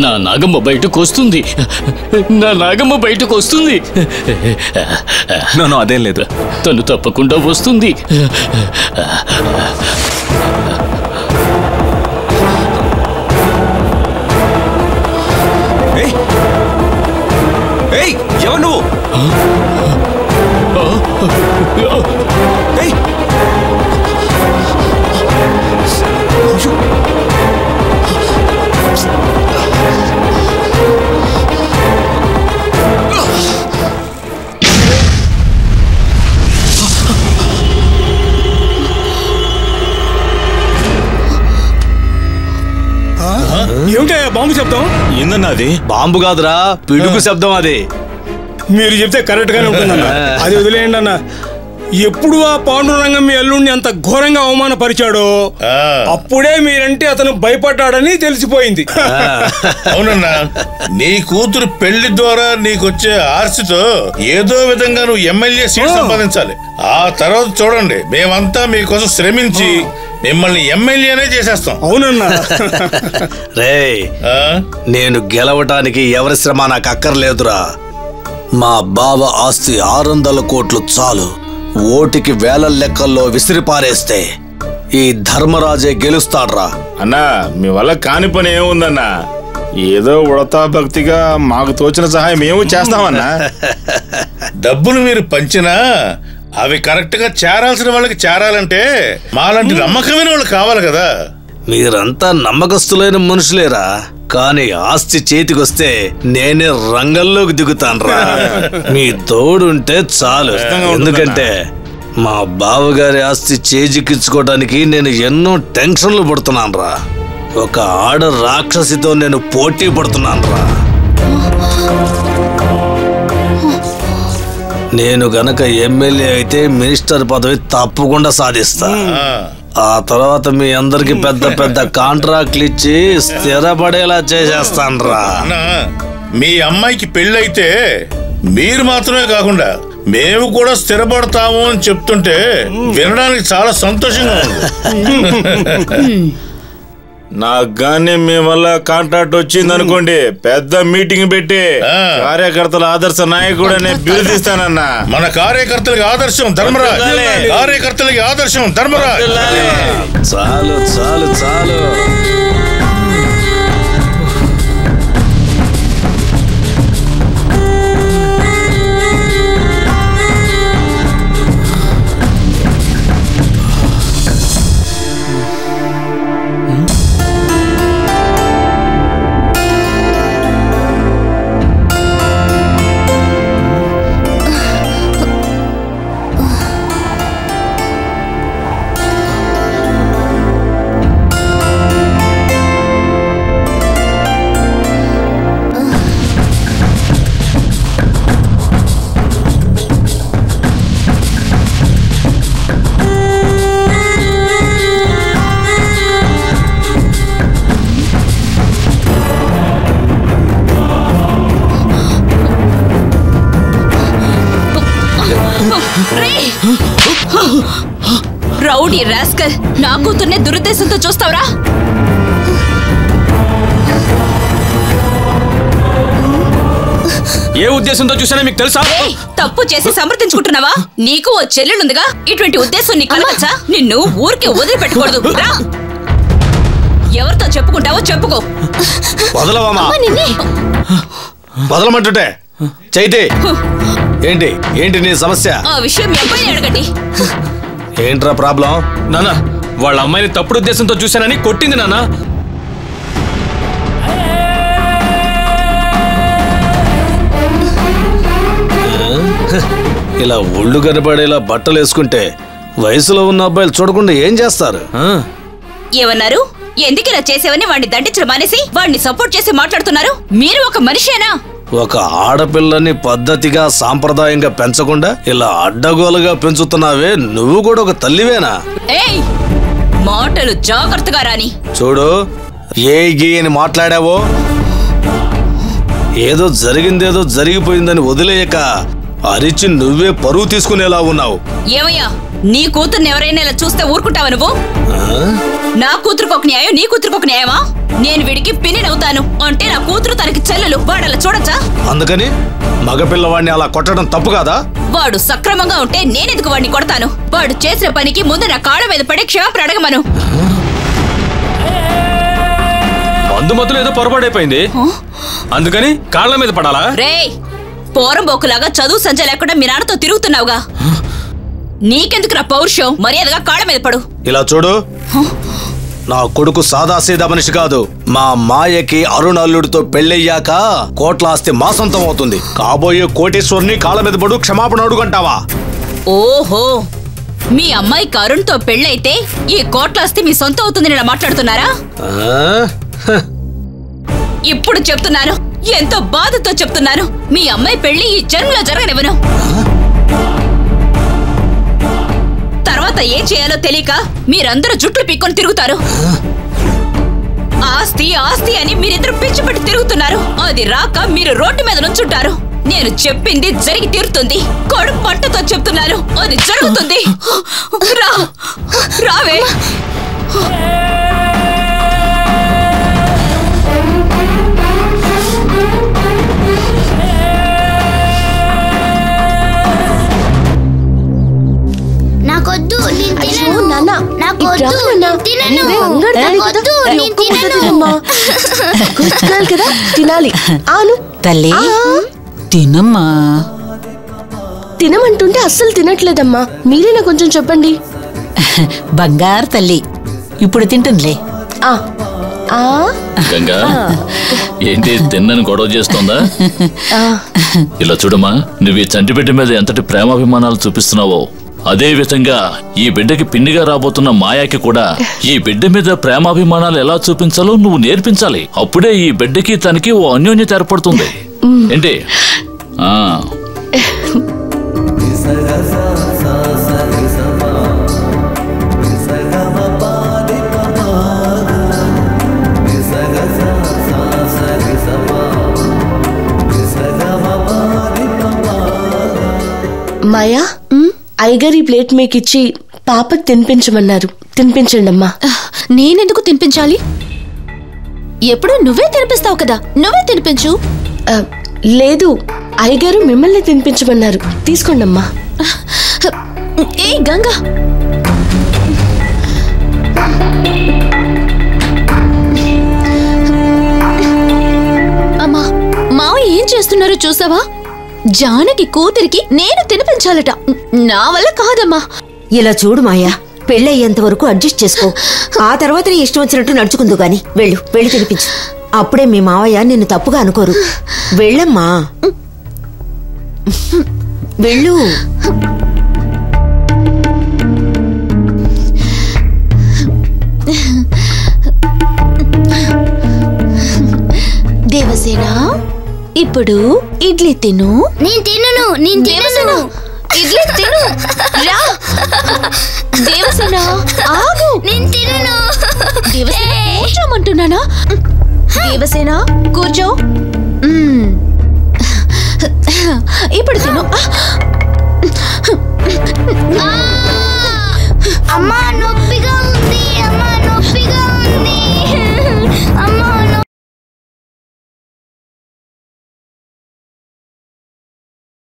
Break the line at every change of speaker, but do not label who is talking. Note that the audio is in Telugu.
నా నాగమ్మ బయటకు వస్తుంది. నా నాగమ్మ బయటకు వస్తుంది.
అదేం లేదు,
తను తప్పకుండా వస్తుంది.
ఎవరు నువ్వు?
ఏమిటా బాంబు శబ్దం?
ఏందన్నా అది?
బాంబు కాదురా, పిడుగు శబ్దం. అది
మీరు చెప్తే కరెక్ట్ గానే ఉంటుందన్న. అది వదిలేయండి అన్న. ఎప్పుడు ఆ పాండురంగం మీ అల్లుడిని అంత ఘోరంగా అవమానపరిచాడో అప్పుడే మీరంటే అతను భయపడ్డాడని తెలిసిపోయింది.
అవునన్నా, నీ కూతురు పెళ్లి ద్వారా నీకొచ్చే ఆర్సితో ఏదో విధంగా నువ్వు ఎమ్మెల్యే సీట్ సంపాదించాలి. ఆ తర్వాత చూడండి, మేమంతా మీకోసం శ్రమించి మిమ్మల్ని ఎమ్మెల్యేనే చేసేస్తాం.
అవునన్నా.
రే, నేను గెలవటానికి ఎవరి శ్రమ నాకు అక్కర్లేదురా. మా బావ ఆస్తి 600 కోట్లు చాలు. ఓటికి వేల లెక్కల్లో విసిరిపారేస్తే ఈ ధర్మరాజే గెలుస్తాడ్రా.
అన్నా, మీ వల్ల కాని పని ఏముందన్నా? ఏదో ఉడతా భక్తిగా మాకు తోచిన సహాయం మేము చేస్తామన్నా.
డబ్బులు మీరు పంచినా అవి కరెక్ట్ గా చేరాల్సిన వాళ్ళకి చేరాలంటే మాలాంటి నమ్మకమైన వాళ్ళు కావాలి కదా.
మీరంతా నమ్మకస్తులైన మనుషులేరా, కానీ ఆస్తి చేతికొస్తే నేనే రంగంలోకి దిగుతాన్రా. మీ తోడుంటే చాలు. ఎందుకంటే మా బావగారి ఆస్తి చేజిక్కించుకోవడానికి నేను ఎన్నో టెన్షన్లు పడుతున్నాన్రా. ఒక ఆడ రాక్షసితో నేను పోటీ పడుతున్నాన్రా. నేను గనక ఎమ్మెల్యే అయితే మినిస్టర్ పదవి తప్పకుండా సాధిస్తా. ఆ తర్వాత మీ అందరికి పెద్ద పెద్ద కాంట్రాక్ట్లు ఇచ్చి స్థిరపడేలా చేసేస్తాన్రా.
మీ అమ్మాయికి పెళ్ళైతే మీరు మాత్రమే కాకుండా మేము కూడా స్థిరపడతాము అని చెప్తుంటే వినడానికి చాలా సంతోషంగా ఉంది.
నాకు గానీ మీ వల్ల కాంట్రాక్ట్ వచ్చింది అనుకోండి, పెద్ద మీటింగ్ పెట్టి కార్యకర్తల ఆదర్శ నాయకుడు అనే బిరుదిస్తానన్నా.
మన కార్యకర్తలకి ఆదర్శం ధర్మరాజ్. కార్యకర్తలకి ఆదర్శం ధర్మరాజ్.
చాలు చాలు చాలు.
రౌడీ రాస్కల్, నా కూతుర్నే దురుద్దేశంతో చూస్తావురా?
ఏ ఉద్దేశంతో చూసానో మీకు తెలుసా?
తప్పు చేసి సమర్థించుకుంటున్నావా? నీకు ఓ చెల్లెలుందిగా, ఇటువంటి ఉద్దేశం నీకు కలగచ్చా? నిన్ను ఊరికే వదిలిపెట్టకూడదు. ఎవరితో చెప్పుకుంటావో చెప్పుకో.
వదలవమ్మా. వదలమంటుంటే చైతి, ఏంటి ఏంటి నీ సమస్య?
ఆ విషయం మీ అబ్బాయిని అడగండి.
ఏంట్రా ప్రాబ్లం?
నాన్న, వాళ్ళ అమ్మాయిని తప్పుడు ఉద్దేశంతో చూశానని కొట్టింది నాన్న.
ఇలా ఒళ్ళు కనపడేలా బట్టలు వేసుకుంటే వయసులో ఉన్న అబ్బాయిలు చూడకుండా ఏం చేస్తారు?
ఏమన్నారు? ఎందుకు ఇలా చేసేవని వాడిని దండించడం మానేసి వాడిని సపోర్ట్ చేసి మాట్లాడుతున్నారు? మీరు ఒక మనిషేనా?
ఒక ఆడపిల్లని పద్ధతిగా సాంప్రదాయంగా పెంచకుండా ఇలా అడ్డగోలుగా పెంచుతున్నావే, నువ్వు కూడా ఒక తల్లివేనా?
ఏయ్, మాటలు జాగ్రత్తగా రాని.
చూడు, ఏ గీ అని మాట్లాడావో, ఏదో జరిగిందేదో జరిగిపోయిందని వదిలేయక అరిచి నువ్వే పరువు తీసుకునేలా ఉన్నావు.
ఏమయ్యా, నీ కూతుర్ని ఎవరైనా ఇలా చూస్తే ఊరుకుంటావా నువ్వు? నా కూతురుకు ఒక న్యాయం, నీ కూతురుకు ఒక న్యాయమా? నేను వీడికి పిన్నినవుతాను. చూడొచ్చా?
అందుకని మగపిల్లవాడిని అలా కొట్టడం తప్పు కాదా?
వాడు సక్రమంగా ఉంటే నేనెందుకు వాడిని కొడతాను? వాడు చేసిన పనికి ముందు నా కాళ్ళ మీద పడి క్షమాపణ అడగమను.
మందు మత్తులో ఏదో పొరపాటైపోయింది, అందుకని కాళ్ళ మీద పడాలా?
రేయ్, పోరంబోకులాగా చదువు సంచ లేకుండా మీ నాన్నతో తిరుగుతున్నావుగా. నీకెందుకు నా పౌరుషం? మర్యాదగా కాళ్ళ మీద పడు.
ఇలా చూడు, నా కొడుకు సాదాసీదా మనిషి కాదు. మా మాయకి అరుణ్ అల్లుడితో పెళ్ళయ్యాక కోట్ల ఆస్తి మా సొంతం అవుతుంది. కాబోయే కోటేశ్వరుని కాళ్ళ మీద పడు క్షమాపణ అడుగుంటావా?
ఓహో, మీ అమ్మాయి అరుణ్తో పెళ్ళైతే ఈ కోట్లాస్తి మీ సొంతం అవుతుందని ఇలా మాట్లాడుతున్నారా? ఇప్పుడు చెప్తున్నాను, ఎంతో బాధతో చెప్తున్నాను, మీ అమ్మాయి పెళ్లి ఈ జన్మలో జరగనివ్వను. తర్వాత ఏం చేయాలో తెలియక మీరందరూ జుట్లు పీక్కొని తిరుగుతారు. ఆస్తి ఆస్తి అని మీరిద్దరు పిచ్చి పెట్టి తిరుగుతున్నారు. అది రాక మీరు రోడ్డు మీద నుంచుంటారు. నేను చెప్పింది జరిగి తీరుతుంది. కొడుకు పట్టుతో చెప్తున్నాను, అది జరుగుతుంది. రావే.
నాకొద్దు, నేను తినను. నాకొద్దు, నేను తినను.
కదా తినాలి. ఆను
తల్లి తినమ్మా.
తినమంటుంటే అస్సలు తినట్లేదమ్మా. మీరేనా కొంచెం చెప్పండి.
బంగారు తల్లి, ఇప్పుడు తింటుందిలే.
గంగా, ఏంటి తిన్నని గొడవ చేస్తోందా? ఇలా చూడమ్మా, నువ్వు ఈ చంటిబిడ్డ మీద ఎంతటి ప్రేమాభిమానాలు చూపిస్తున్నావో అదే విధంగా ఈ బిడ్డకి పిన్నిగా రాబోతున్న మాయాకి కూడా ఈ బిడ్డ మీద ప్రేమాభిమానాలు ఎలా చూపించాలో నువ్వు నేర్పించాలి. అప్పుడే ఈ బిడ్డకి తనకి ఓ అన్యోన్యత ఏర్పడుతుంది. ఏంటి?
మాయా, అయ్యగారి ప్లేట్ మీకిచ్చి పాపకు తినిపించమన్నారు. తినిపించండి అమ్మా.
నేనెందుకు తినిపించాలి? ఎప్పుడు నువ్వే తినిపిస్తావు కదా, నువ్వే తినిపించు.
లేదు, అయ్యగారు మిమ్మల్ని తినిపించమన్నారు. తీసుకోండి అమ్మా.
ఏ గంగా, అమ్మా మావయ్య ఏం చేస్తున్నారో చూసావా? జానకి కూతురికి నేను తినిపించాలట. నా వల్ల కాదమ్మా.
ఇలా చూడు మాయా, పెళ్ళయ్యేంత వరకు అడ్జస్ట్ చేసుకో. ఆ తర్వాత నీ ఇష్టం వచ్చినట్టు నడుచుకుందు గాని వెళ్ళి తినిపించు. అప్పుడే మీ మావయ్య నిన్ను తప్పుగా అనుకోరు. వెళ్ళమ్మా, వెళ్ళు.
దేవసేన, ఇప్పుడు ఇడ్లీ తిను. నేను తినను. ఇడ్లీ తిను. రా దేవసేన, ఆగు. నేను తినను. దేవసేన, కూర్చోమంటున్నానా? దేవసేన, కూర్చో. ఇప్పుడు తిను.